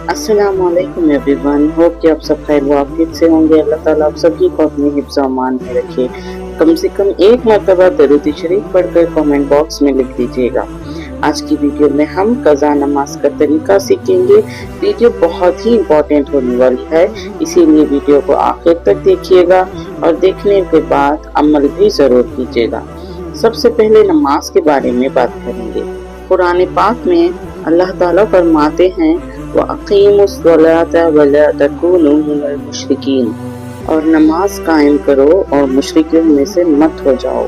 अस्सलाम वालेकुम everyone. Hope कि आप सब खैर वाफियत से होंगे। अल्लाह ताला आप सभी को अपने हिफ्ज़ अमान में रखे। कम से कम एक मरतबा दरूद शरीफ पढ़कर कमेंट बॉक्स में लिख दीजिएगा। आज की वीडियो में हम कज़ा नमाज का तरीका सीखेंगे। वीडियो बहुत ही इम्पोर्टेंट होने वाली है, इसीलिए वीडियो को आखिर तक देखिएगा और देखने के बाद अमल भी ज़रूर कीजिएगा। सबसे पहले नमाज के बारे में बात करेंगे। कुरान पाक में अल्लाह ताला फरमाते हैं वअक़ीमुस्सलाता वला तकूनू मिनल मुशरिकीन, और नमाज कायम करो और मुशरिकों में से मत हो जाओ।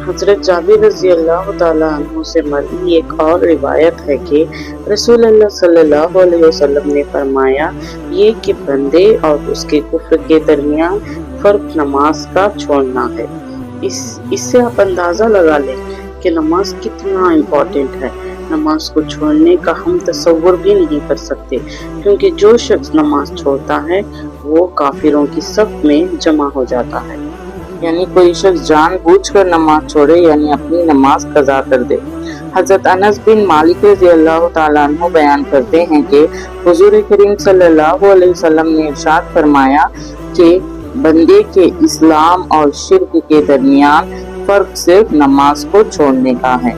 हज़रत जाबिर रज़ी अल्लाह ताला अन्हु से मरवी एक और रिवायत है कि रसूल अल्लाह सल्लल्लाहु अलैहि वसल्लम ने फरमाया ये कि बंदे और उसके कुफ्र के दरमियान फर्क नमाज का छोड़ना है। इससे आप अंदाज़ा लगा लें कि नमाज कितना इम्पोर्टेंट है। नमाज को छोड़ने का हम तसव्वुर भी नहीं कर सकते, क्योंकि जो शख्स नमाज छोड़ता है वो काफिरों की सफ में जमा हो जाता है। यानी कोई शख्स जानबूझकर नमाज छोड़े यानी अपनी नमाज कज़ा कर दे। हज़रत अनस बिन मालिक रज़ियल्लाहु ताला अन्हु बयान करते हैं कि हुज़ूर करीम सल्लल्लाहु अलैहि वसल्लम ने इरशाद फरमाया कि बंदे के इस्लाम और शिर्क के दरमियान फर्क सिर्फ नमाज को छोड़ने का है।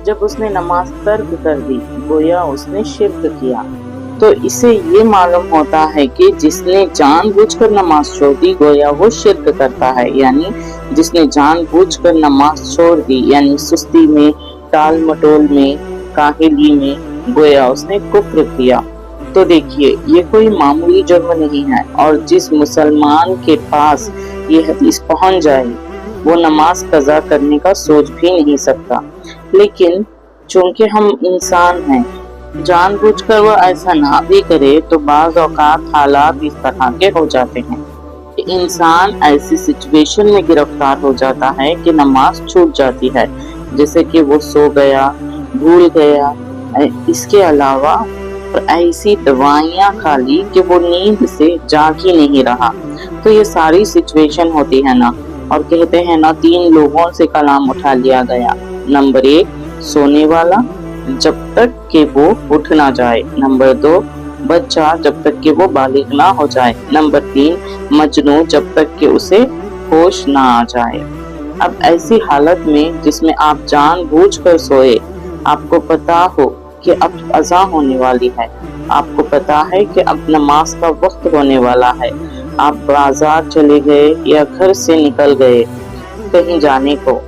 जब उसने नमाज तर्क कर दी गोया उसने शिर्क किया। तो इसे ये मालूम होता है कि जिसने जानबूझकर नमाज छोड़ दी गोया वो शिर्क करता है। यानी जिसने जानबूझकर नमाज छोड़ दी यानी सुस्ती में, टाल मटोल में, काहिली में, गोया उसने कुफ्र किया। तो देखिए ये कोई मामूली जुर्म नहीं है, और जिस मुसलमान के पास ये हदीस पहुंच जाए वो नमाज कज़ा करने का सोच भी नहीं सकता। लेकिन चूंकि हम इंसान हैं, जानबूझकर वो ऐसा ना भी करे तो बाज़ औक़ात हालात इस तरह के हो जाते हैं कि इंसान ऐसी सिचुएशन में गिरफ्तार हो जाता है कि नमाज छूट जाती है, जैसे कि वो सो गया, भूल गया। इसके अलावा ऐसी दवाइयाँ खा ली कि वो नींद से जाग ही नहीं रहा। तो ये सारी सिचुएशन होती है ना, और कहते हैं ना 3 लोगों से कलाम उठा लिया गया। नंबर 1 सोने वाला जब तक कि वो उठ ना जाए। नंबर 2 बच्चा जब तक कि वो बालिग ना हो जाए। नंबर 3 मजनू जब तक कि उसे होश ना आ जाए। अब ऐसी हालत में जिसमें आप जानबूझकर सोए, आपको पता हो कि अब अज़ा होने वाली है, आपको पता है कि अब नमाज का वक्त होने वाला है, आप बाजार चले गए या घर से निकल गए कहीं जाने को,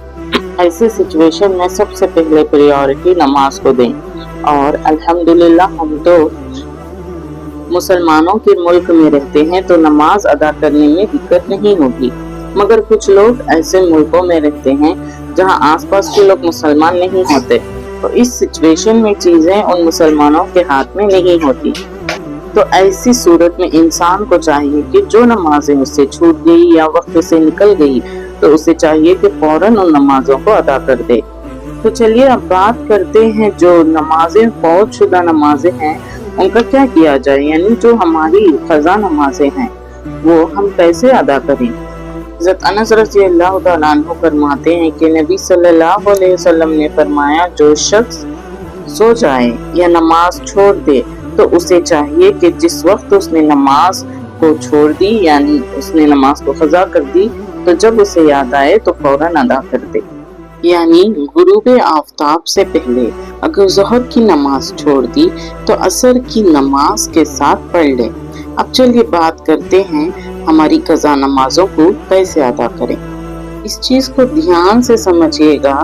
ऐसे सिचुएशन में सबसे पहले प्रायोरिटी नमाज को दें। और अल्हम्दुलिल्लाह हम तो मुसलमानों के मुल्क में रहते हैं तो नमाज अदा करने में दिक्कत नहीं होगी, मगर कुछ लोग ऐसे मुल्कों में रहते हैं जहां आसपास के लोग मुसलमान नहीं होते, तो इस सिचुएशन में चीजें उन मुसलमानों के हाथ में नहीं होती। तो ऐसी सूरत में इंसान को चाहिए कि जो नमाजें उससे छूट गई या वक्त से निकल गई तो उसे चाहिए कि फौरन उन नमाजों को अदा कर दे। तो चलिए अब बात करते हैं जो नमाजें फौत शुदा नमाजें हैं उनका क्या किया जाए, यानी जो हमारी क़ज़ा नमाजें हैं वो हम कैसे अदा करें। हज़रत अनस रज़ियल्लाहु ताला अन्हु फरमाते हैं कि नबी सल्लल्लाहु अलैहि वसल्लम ने फरमाया जो शख्स सो जाए या नमाज छोड़ दे तो उसे चाहिए कि जिस वक्त उसने नमाज को छोड़ दी यानी उसने नमाज को क़ज़ा कर दी तो जब उसे याद आए तो फौरन अदा कर दे। यानी गुरूब आफताब से पहले अगर ज़ोहर की नमाज छोड़ दी तो असर की नमाज के साथ पढ़ ले। अब चलिए बात करते हैं हमारी क़ज़ा नमाजों को कैसे अदा करें। इस चीज़ को ध्यान से समझिएगा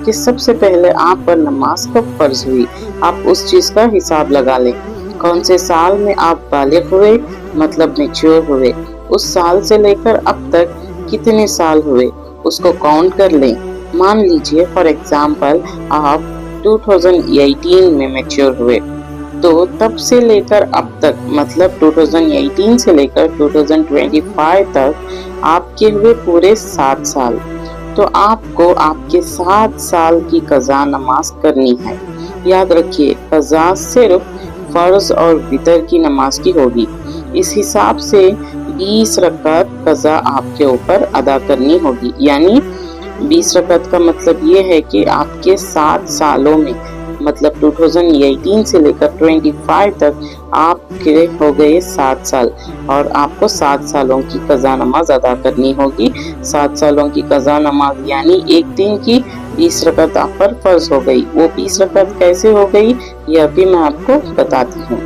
कि सबसे पहले आप पर नमाज कब फर्ज हुई, आप उस चीज़ का हिसाब लगा लें। कौन से साल में आप बालिग हुए मतलब मैच्योर हुए, उस साल से लेकर अब तक कितने साल हुए उसको काउंट कर लें। मान लीजिए फॉर एग्जाम्पल आप 2018 में मैच्योर हुए, तो तब से लेकर अब तक मतलब 2018 से लेकर 2025 तक आपके हुए पूरे 7 साल। तो आपको आपके 7 साल की क़ज़ा नमाज करनी है। याद रखिए क़ज़ा सिर्फ फर्ज और वितर की नमाज की होगी। इस हिसाब से 20 रकात क़ज़ा आपके ऊपर अदा करनी होगी। यानी 20 रकात का मतलब ये है कि आपके 7 सालों में मतलब 2018 से लेकर 25 तक आपके हो गए 7 साल, और आपको 7 सालों की कज़ा नमाज अदा करनी होगी। 7 सालों की कज़ा नमाज यानी एक दिन की 20 रकात आप पर फर्ज हो गई। वो 20 रकात कैसे हो गई यह भी मैं आपको बताती हूँ।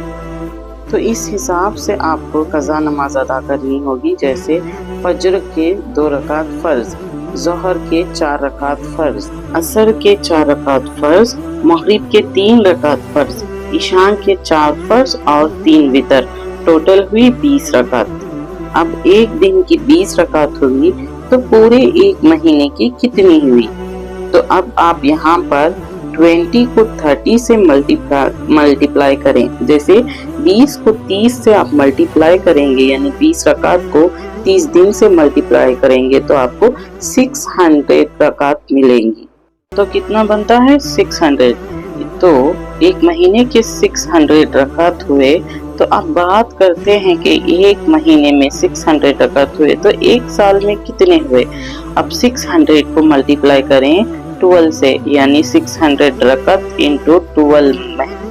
तो इस हिसाब से आपको कज़ा नमाज अदा करनी होगी, जैसे फजर के 2 रकात फर्ज, ज़ोहर के 4 रकात फर्ज, असर के 4 रकात फर्ज, मगरिब के 3 रकात फर्ज, इशान के 4 फर्ज और 3 वितर, टोटल हुई 20 रकात। अब एक दिन की 20 रकात हुई तो पूरे एक महीने की कितनी हुई? तो अब आप यहाँ पर 20 को 30 से मल्टीप्लाई करें। जैसे 20 को 30 से आप मल्टीप्लाई करेंगे, यानी 20 रकात को 30 दिन से मल्टीप्लाई करेंगे तो आपको 600 रकात मिलेंगी। तो कितना बनता है? 600। तो एक महीने के 600 रकात हुए। तो अब बात करते हैं कि एक महीने में 600 रकात हुए तो एक साल में कितने हुए। अब 600 को मल्टीप्लाई करें 12 से, यानी 600 रकात इंटू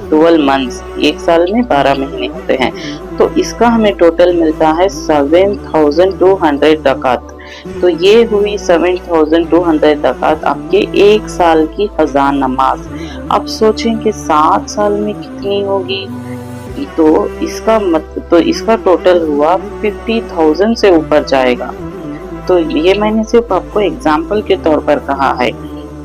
12 मंथ्स, एक साल में 12 महीने होते हैं। तो इसका हमें टोटल मिलता है 7200 रकात। तो ये हुई 7200 रकात आपके एक साल की कज़ा नमाज। अब सोचें कि 7 साल में कितनी होगी, तो इसका टोटल हुआ 50,000 से ऊपर जाएगा। तो ये मैंने सिर्फ आपको एग्जाम्पल के तौर पर कहा है।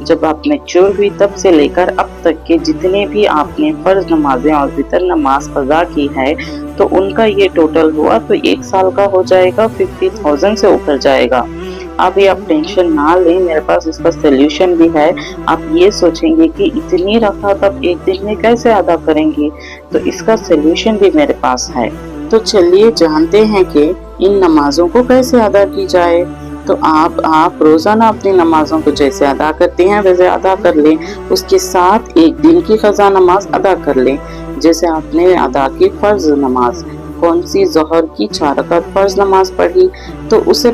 जब आप मैच्योर हुई तब से लेकर अब तक के जितने भी आपने फर्ज नमाजें और वितर नमाज कज़ा की है, तो उनका ये टोटल हुआ तो एक साल का हो जाएगा, 50,000 से ऊपर जाएगा। अभी आप टेंशन ना लें, मेरे पास इसका सोल्यूशन भी है। आप ये सोचेंगे कि इतनी रकात आप एक दिन में कैसे अदा करेंगे, तो इसका सोल्यूशन भी मेरे पास है। तो चलिए जानते हैं कि इन नमाजों को कैसे अदा की जाए। तो आप रोजाना अपनी नमाजों को जैसे अदा करते हैं वैसे अदा कर लें, उसके साथ एक दिन की कज़ा नमाज अदा कर लें। जैसे आपने अदा की फर्ज नमाज, कौन सी? ज़ोहर की 4 रकात फर्ज नमाज पढ़ी, तो उससे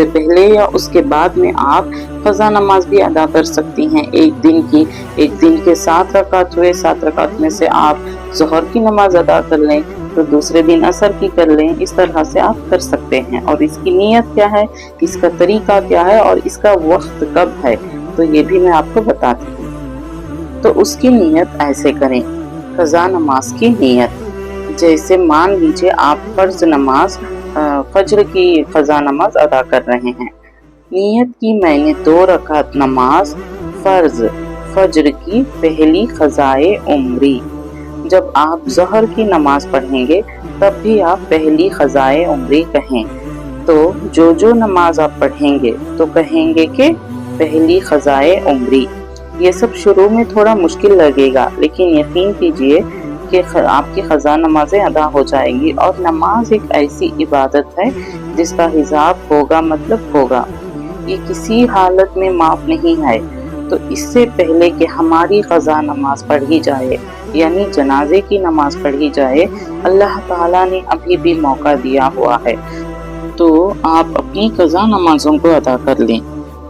पहले या उसके बाद में आप कज़ा नमाज भी अदा कर सकती हैं एक दिन की। एक दिन के 7 रकात हुए, 7 रकात में से आप ज़ोहर की नमाज अदा कर लें, तो दूसरे दिन असर की कर लें। इस तरह से आप कर सकते हैं। और इसकी नीयत क्या है, इसका तरीका क्या है और इसका वक्त कब है, तो ये भी मैं आपको बताती हूँ। तो उसकी नीयत ऐसे करें, कज़ा नमाज की नीयत। जैसे मान लीजिए आप फर्ज नमाज फजर की कज़ा नमाज अदा कर रहे हैं। नीयत की मैंने 2 रकात नमाज फर्ज फजर की पहली क़ज़ाए उम्री। जब आप ज़ोहर की नमाज पढ़ेंगे तब भी आप पहली क़ज़ाए उम्री कहें। तो जो नमाज आप पढ़ेंगे तो कहेंगे कि पहली क़ज़ाए उम्री। ये सब शुरू में थोड़ा मुश्किल लगेगा, लेकिन यकीन कीजिए कि आपकी क़ज़ा नमाजें अदा हो जाएंगी। और नमाज एक ऐसी इबादत है जिसका हिसाब होगा, मतलब होगा, ये किसी हालत में माफ़ नहीं है। तो इससे पहले कि हमारी क़ज़ा नमाज पढ़ी जाए, यानी जनाजे की नमाज पढ़ी जाए, अल्लाह ताला ने अभी भी मौका दिया हुआ है। तो आप अपनी क़ज़ा नमाजों को अदा कर लें।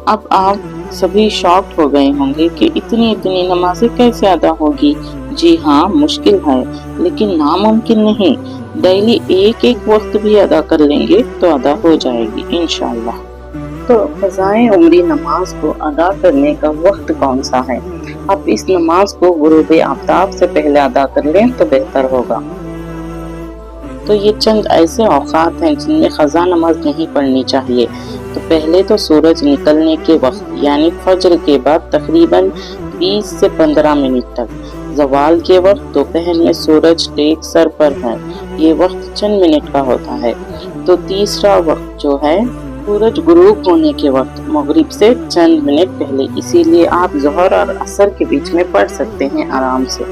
अब आप सभी शॉक्ड हो गए होंगे कि इतनी नमाजें कैसे अदा होगी। जी हाँ, मुश्किल है, लेकिन नामुमकिन नहीं। डेली एक वक्त भी अदा कर लेंगे तो अदा हो जाएगी इंशाअल्लाह। तो क़ज़ाए उम्री नमाज को अदा करने का वक्त कौन सा है? आप इस नमाज को गुरूब आफ्ताब से पहले अदा कर लें तो बेहतर होगा। तो ये चंद ऐसे औकात हैं जिनमें क़ज़ा नमाज नहीं पढ़नी चाहिए। तो पहले तो सूरज निकलने के वक्त, यानी फजर के बाद तकरीबन 20 से 15 मिनट तक। ज़वाल के वक्त दोपहर में सूरज टेक सर पर है, ये वक्त चंद मिनट का होता है। तो तीसरा वक्त जो है सूरज गुरूब होने के वक्त, मगरिब से चंद मिनट पहले। इसीलिए आप ज़ोहर और असर के बीच में पढ़ सकते हैं आराम से।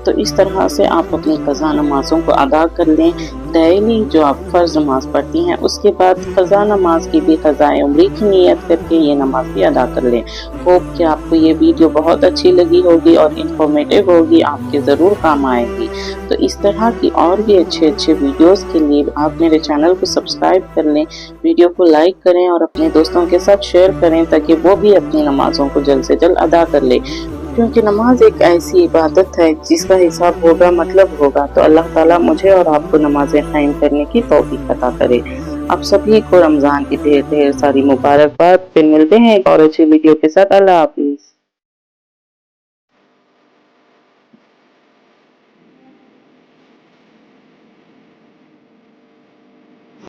तो इस तरह से आप अपनी क़ज़ा नमाज़ों को अदा कर लें। डेली जो आप फ़र्ज़ नमाज पढ़ती हैं उसके बाद क़ज़ा नमाज की भी क़ज़ाए उम्री की नियत करके ये नमाज भी अदा कर लें। होप कि आपको ये वीडियो बहुत अच्छी लगी होगी और इन्फॉर्मेटिव होगी, आपके ज़रूर काम आएगी। तो इस तरह की और भी अच्छे वीडियोस के लिए आप मेरे चैनल को सब्सक्राइब कर लें, वीडियो को लाइक करें और अपने दोस्तों के साथ शेयर करें ताकि वो भी अपनी नमाज़ों को जल्द से जल्द अदा कर ले। کیونکہ نماز ایک ایسی عبادت ہے جس کا حساب ہوگا، مطلب ہوگا۔ تو اللہ تعالیٰ مجھے اور آپ کو نمازیں قائم کرنے کی توفیق عطا کرے۔ آپ سبھی کو رمضان کی ڈھیر ڈھیر ساری مبارکباد۔ پھر ملتے ہیں ایک اور اچھی ویڈیو کے ساتھ۔ اللہ حافظ۔